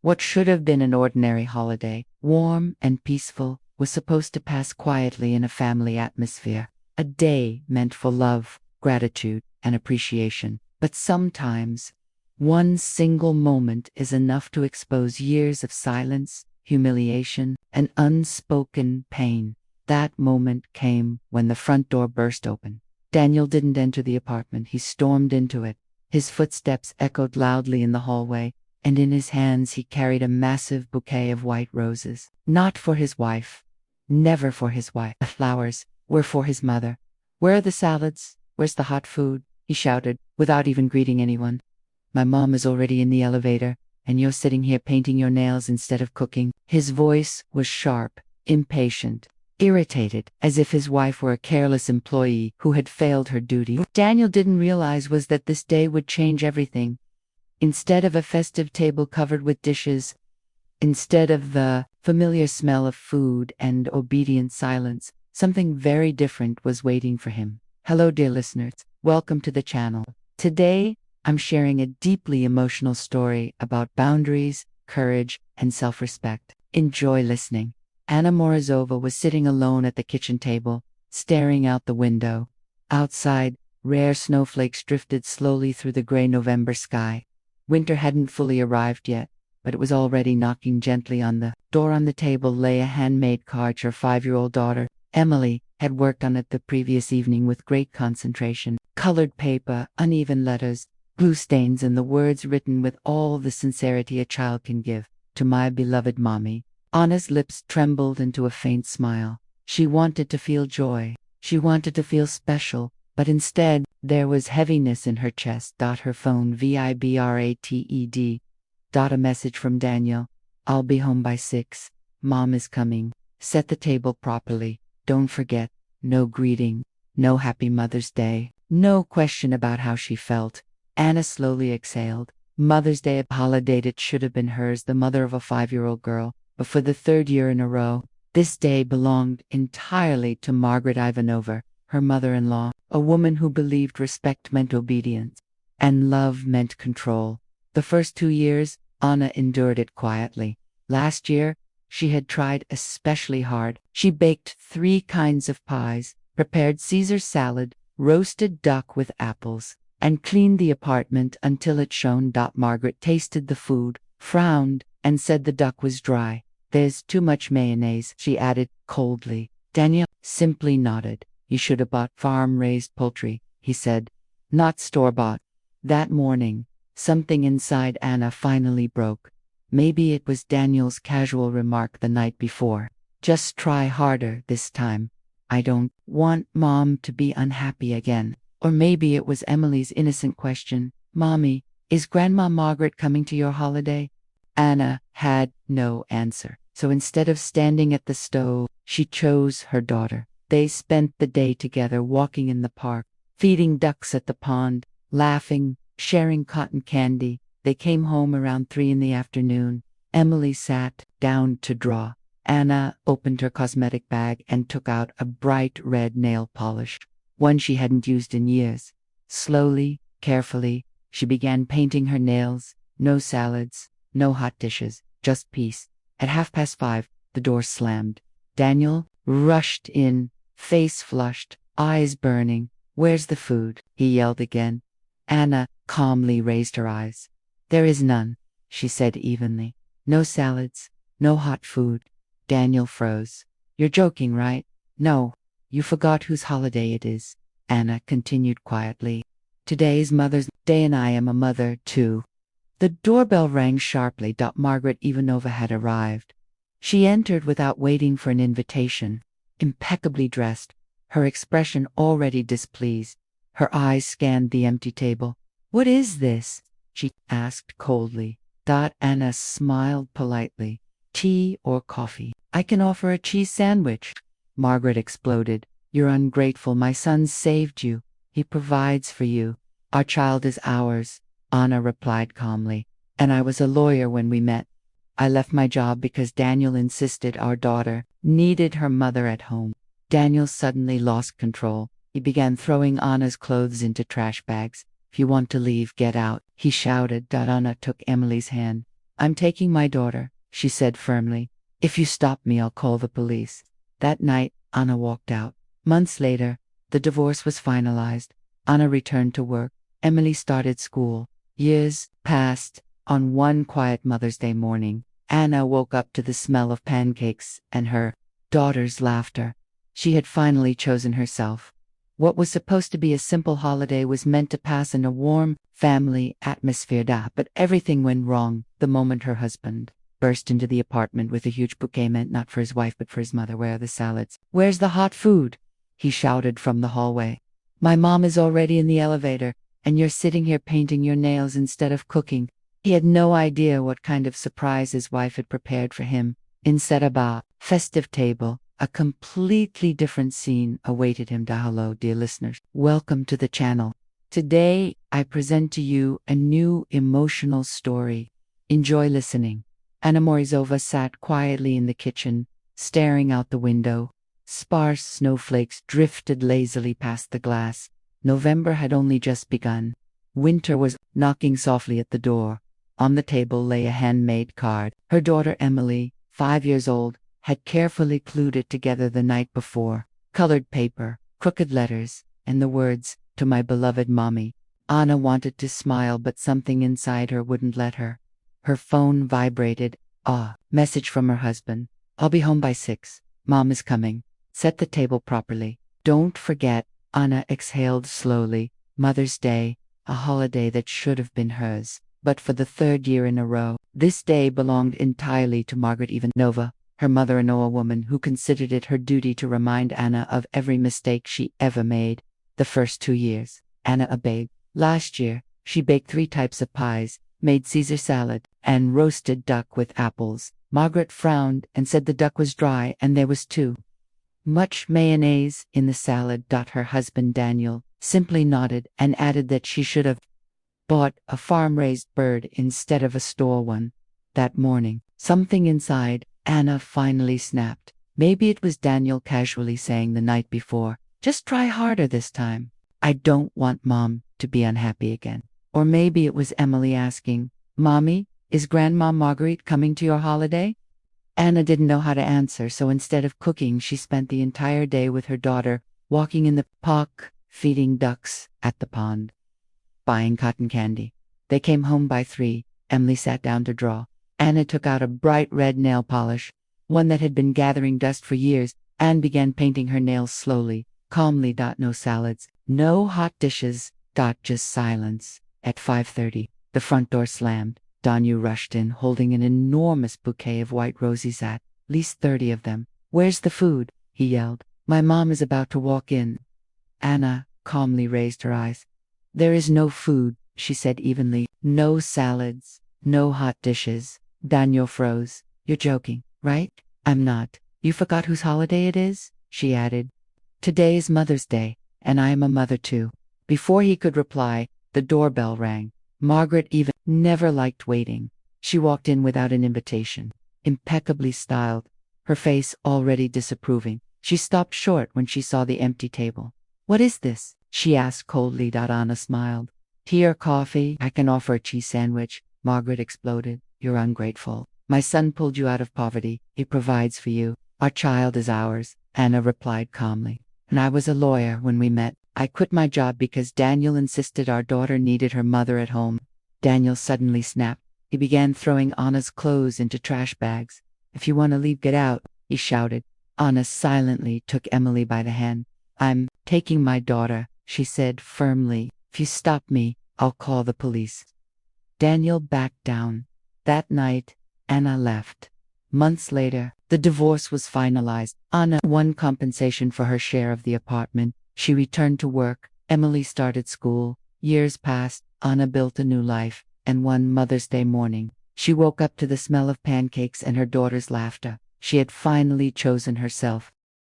What should have been an ordinary holiday, warm and peaceful, was supposed to pass quietly in a family atmosphere. A day meant for love, gratitude, and appreciation. But sometimes, one single moment is enough to expose years of silence, humiliation, and unspoken pain. That moment came when the front door burst open. Daniel didn't enter the apartment, he stormed into it. His footsteps echoed loudly in the hallway, and in his hands he carried a massive bouquet of white roses. Not for his wife. Never for his wife. The flowers were for his mother. "Where are the salads? Where's the hot food?" he shouted, without even greeting anyone. "My mom is already in the elevator, and you're sitting here painting your nails instead of cooking." His voice was sharp, impatient, irritated, as if his wife were a careless employee who had failed her duty. What Daniel didn't realize was that this day would change everything. Instead of a festive table covered with dishes, instead of the familiar smell of food and obedient silence, something very different was waiting for him. Hello, dear listeners. Welcome to the channel. Today, I'm sharing a deeply emotional story about boundaries, courage, and self-respect. Enjoy listening. Anna Morozova was sitting alone at the kitchen table, staring out the window. Outside, rare snowflakes drifted slowly through the gray November sky. Winter hadn't fully arrived yet, but it was already knocking gently on the door. On the table lay a handmade card her 5-year-old daughter, Emily, had worked on it the previous evening with great concentration. Colored paper, uneven letters, glue stains, and the words written with all the sincerity a child can give. "To my beloved mommy." Anna's lips trembled into a faint smile. She wanted to feel joy. She wanted to feel special, but instead, there was heaviness in her chest. Her phone vibrated. A message from Daniel. "I'll be home by 6. Mom is coming. Set the table properly. Don't forget, no greeting, no happy Mother's Day." No question about how she felt. Anna slowly exhaled. Mother's Day, a holiday that should have been hers, the mother of a 5-year-old girl. But for the 3rd year in a row, this day belonged entirely to Margaret Ivanova, her mother-in-law, a woman who believed respect meant obedience, and love meant control. The first 2 years, Anna endured it quietly. Last year, she had tried especially hard. She baked 3 kinds of pies, prepared Caesar salad, roasted duck with apples, and cleaned the apartment until it shone. Margaret tasted the food, frowned, and said the duck was dry. "There's too much mayonnaise," she added coldly. Daniel simply nodded. "You should have bought farm-raised poultry," he said, "not store-bought." That morning, something inside Anna finally broke. Maybe it was Daniel's casual remark the night before. "Just try harder this time. I don't want Mom to be unhappy again." Or maybe it was Emily's innocent question. "Mommy, is Grandma Margaret coming to your holiday?" Anna had no answer. So instead of standing at the stove, she chose her daughter. They spent the day together, walking in the park, feeding ducks at the pond, laughing, sharing cotton candy. They came home around 3 in the afternoon. Emily sat down to draw. Anna opened her cosmetic bag and took out a bright red nail polish, one she hadn't used in years. Slowly, carefully, she began painting her nails. No salads, no hot dishes, just peace. At 5:30, the door slammed. Daniel rushed in, face flushed, eyes burning. "Where's the food?" he yelled again. Anna calmly raised her eyes. "There is none," she said evenly. "No salads, no hot food." Daniel froze. "You're joking, right?" "No. You forgot whose holiday it is," Anna continued quietly. "Today's Mother's Day, and I am a mother, too." The doorbell rang sharply. Margaret Ivanova had arrived. She entered without waiting for an invitation, impeccably dressed, her expression already displeased. Her eyes scanned the empty table. "What is this?" she asked coldly. Anna smiled politely. "Tea or coffee?" "I can offer a cheese sandwich." Margaret exploded. "You're ungrateful. My son saved you. He provides for you. Our child is ours," Anna replied calmly. "And I was a lawyer when we met. I left my job because Daniel insisted our daughter needed her mother at home." Daniel suddenly lost control. He began throwing Anna's clothes into trash bags. "If you want to leave, get out," he shouted. Anna took Emily's hand. I'm taking my daughter, she said firmly. If you stop me, I'll call the police. That night, Anna walked out. Months later, the divorce was finalized. Anna returned to work. Emily started school. Years passed. On one quiet Mother's Day morning, Anna woke up to the smell of pancakes and her daughter's laughter. She had finally chosen herself. What was supposed to be a simple holiday was meant to pass in a warm family atmosphere, but everything went wrong the moment her husband burst into the apartment with a huge bouquet meant not for his wife but for his mother. Where are the salads? Where's the hot food? He shouted from the hallway. My mom is already in the elevator, and you're sitting here painting your nails instead of cooking. He had no idea what kind of surprise his wife had prepared for him. Instead of a festive table, a completely different scene awaited him. Hello, dear listeners. Welcome to the channel. Today, I present to you a new emotional story. Enjoy listening. Anna Morozova sat quietly in the kitchen, staring out the window. Sparse snowflakes drifted lazily past the glass. November had only just begun. Winter was knocking softly at the door. On the table lay a handmade card. Her daughter Emily, 5 years old, had carefully glued it together the night before. Colored paper, crooked letters, and the words, "To my beloved mommy." Anna wanted to smile, but something inside her wouldn't let her. Her phone vibrated. Message from her husband. I'll be home by 6. Mom is coming. Set the table properly. Don't forget. Anna exhaled slowly. Mother's Day, a holiday that should have been hers. But for the 3rd year in a row, this day belonged entirely to Margaret Ivanova, her mother-in-law, a woman who considered it her duty to remind Anna of every mistake she ever made. The first 2 years, Anna obeyed. Last year, she baked 3 types of pies, made Caesar salad, and roasted duck with apples. Margaret frowned and said the duck was dry and there was too much mayonnaise in the salad. Her husband Daniel simply nodded and added that she should have bought a farm-raised bird instead of a store one. That morning, something inside Anna finally snapped. Maybe it was Daniel casually saying the night before, "Just try harder this time. I don't want Mom to be unhappy again." Or maybe it was Emily asking, "Mommy, is Grandma Marguerite coming to your holiday?" Anna didn't know how to answer, so instead of cooking, she spent the entire day with her daughter, walking in the park, feeding ducks at the pond, buying cotton candy. They came home by 3. Emily sat down to draw. Anna took out a bright red nail polish, one that had been gathering dust for years, and began painting her nails slowly, calmly. No salads, no hot dishes. Just silence. At 5:30, the front door slammed. Danu rushed in, holding an enormous bouquet of white roses, at least 30 of them. "Where's the food?" he yelled. "My mom is about to walk in." Anna calmly raised her eyes. "There is no food," she said evenly. "No salads, no hot dishes." Daniel froze. "You're joking, right?" "I'm not." "You forgot whose holiday it is?" she added. "Today is Mother's Day, and I am a mother too." Before he could reply, the doorbell rang. Margaret even never liked waiting. She walked in without an invitation, impeccably styled, her face already disapproving. She stopped short when she saw the empty table. "What is this?" she asked coldly. Anna smiled. "Tea or coffee? I can offer a cheese sandwich." Margaret exploded. "You're ungrateful. My son pulled you out of poverty. He provides for you. Our child is ours," Anna replied calmly. "And I was a lawyer when we met. I quit my job because Daniel insisted our daughter needed her mother at home." Daniel suddenly snapped. He began throwing Anna's clothes into trash bags. "If you want to leave, get out," he shouted. Anna silently took Emily by the hand. "I'm taking my daughter," she said firmly. "If you stop me, I'll call the police." Daniel backed down. That night, Anna left. Months later, the divorce was finalized. Anna won compensation for her share of the apartment. She returned to work. Emily started school. Years passed. Anna built a new life. And one Mother's Day morning, she woke up to the smell of pancakes and her daughter's laughter. She had finally chosen herself.